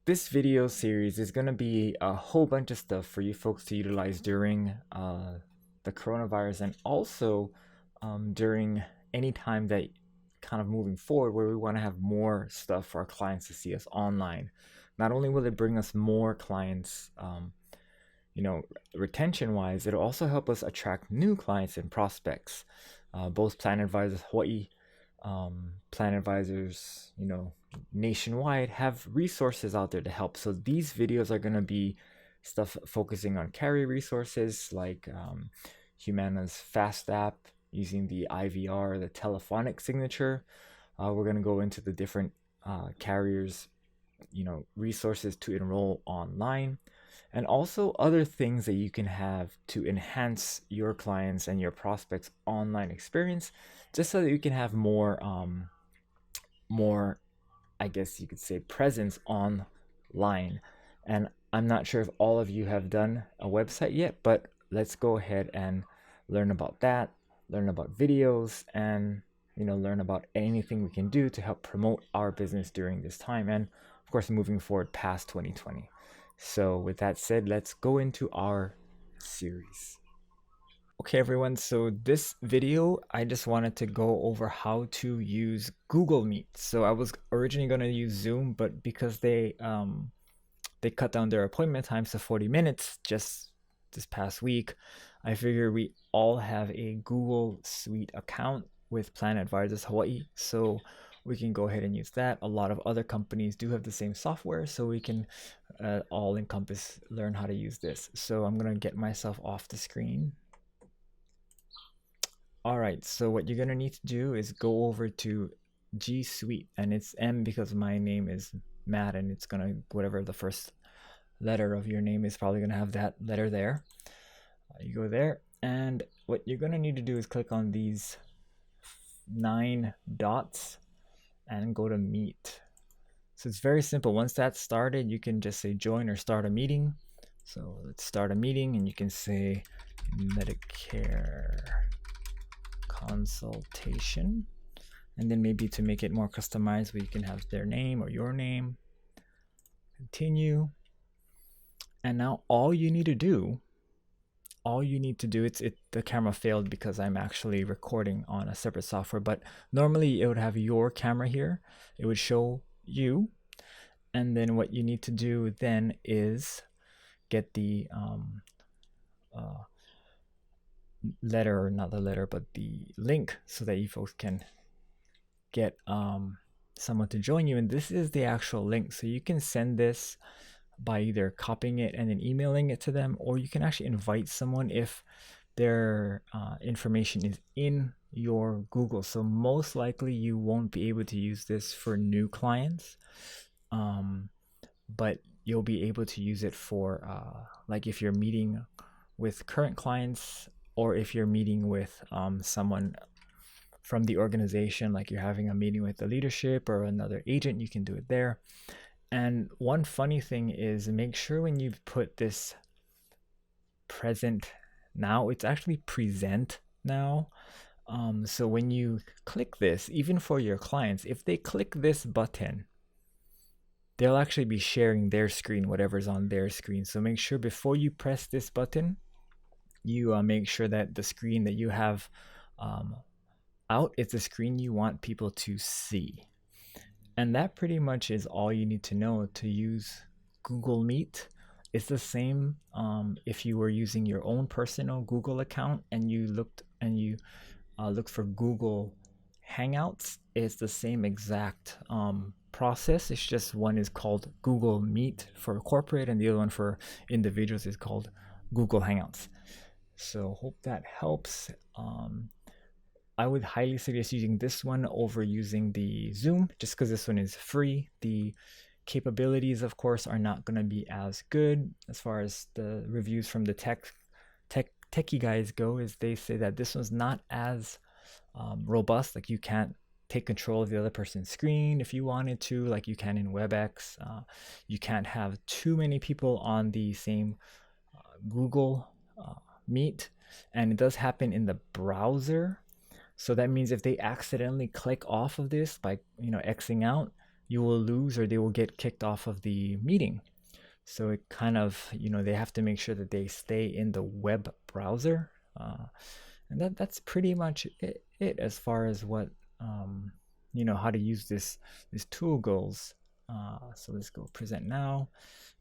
this video series is going to be a whole bunch of stuff for you folks to utilize during the coronavirus, and also during any time that kind of moving forward where we want to have more stuff for our clients to see us online. Not only will it bring us more clients, retention wise, it'll also help us attract new clients and prospects. Both Plan Advisors Hawaii, Plan Advisors, nationwide have resources out there to help. So these videos are going to be stuff focusing on carrier resources like Humana's Fast app using the IVR, the telephonic signature. We're going to go into the different carriers, resources to enroll online, and also other things that you can have to enhance your clients and your prospects online experience, just so that you can have more I guess you could say presence online. And I'm not sure if all of you have done a website yet, but let's go ahead and learn about that, learn about videos, and learn about anything we can do to help promote our business during this time, and of course moving forward past 2020. So with that said, let's go into our series. Okay, everyone, so this video, I just wanted to go over how to use Google Meet. So I was originally going to use Zoom, but because they cut down their appointment times to 40 minutes just this past week, I figure we all have a Google Suite account with Plan Advisors Hawaii, so we can go ahead and use that. A lot of other companies do have the same software, so we can all encompass learn how to use this. So I'm going to get myself off the screen. All right, so what you're gonna need to do is go over to G Suite, and it's M because my name is Matt, and it's gonna, whatever the first letter of your name is, probably gonna have that letter there. You go there, and what you're gonna need to do is click on these 9 dots and go to Meet. So it's very simple. Once that's started, you can just say join or start a meeting. So let's start a meeting, and you can say Medicare consultation, and then maybe to make it more customized, where you can have their name or your name. Continue. And now all you need to do, the camera failed because I'm actually recording on a separate software, but normally it would have your camera here, it would show you, and then what you need to do then is get the letter, or not the letter, but the link, so that you folks can get someone to join you. And this is the actual link, so you can send this by either copying it and then emailing it to them, or you can actually invite someone if their information is in your Google. So most likely you won't be able to use this for new clients, but you'll be able to use it for like if you're meeting with current clients, or if you're meeting with someone from the organization, like you're having a meeting with the leadership or another agent, you can do it there. And one funny thing is, make sure when you put this present now, it's actually present now. So when you click this, even for your clients, if they click this button, they'll actually be sharing their screen, whatever's on their screen. So make sure before you press this button, you make sure that the screen that you have out is the screen you want people to see. And that pretty much is all you need to know to use Google Meet. It's the same if you were using your own personal Google account and you looked for Google Hangouts. It's the same exact process. It's just one is called Google Meet for corporate, and the other one for individuals is called Google Hangouts. So hope that helps. I would highly suggest using this one over using the Zoom, just because this one is free. The capabilities, of course, are not going to be as good as far as the reviews from the techie guys go. Is they say that this one's not as robust. Like, you can't take control of the other person's screen if you wanted to, like you can in WebEx. You can't have too many people on the same Google Meet, and it does happen in the browser. So that means if they accidentally click off of this by Xing out, you will lose or they will get kicked off of the meeting. So it kind of, they have to make sure that they stay in the web browser. And that's pretty much it as far as what, how to use this tool goes. So let's go present now,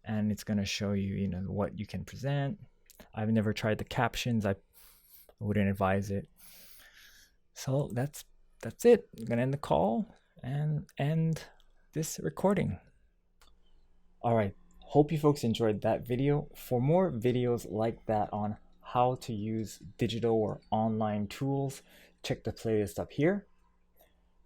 and it's going to show you, what you can present. I've never tried the captions. I wouldn't advise it. So that's it. I'm going to end the call and end this recording. All right. Hope you folks enjoyed that video. For more videos like that on how to use digital or online tools, check the playlist up here.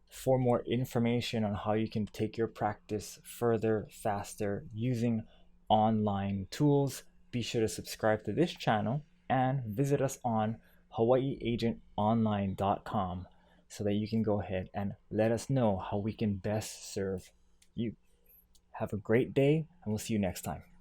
For more information on how you can take your practice further, faster using online tools, be sure to subscribe to this channel and visit us on hawaiiagentonline.com so that you can go ahead and let us know how we can best serve you. Have a great day, and we'll see you next time.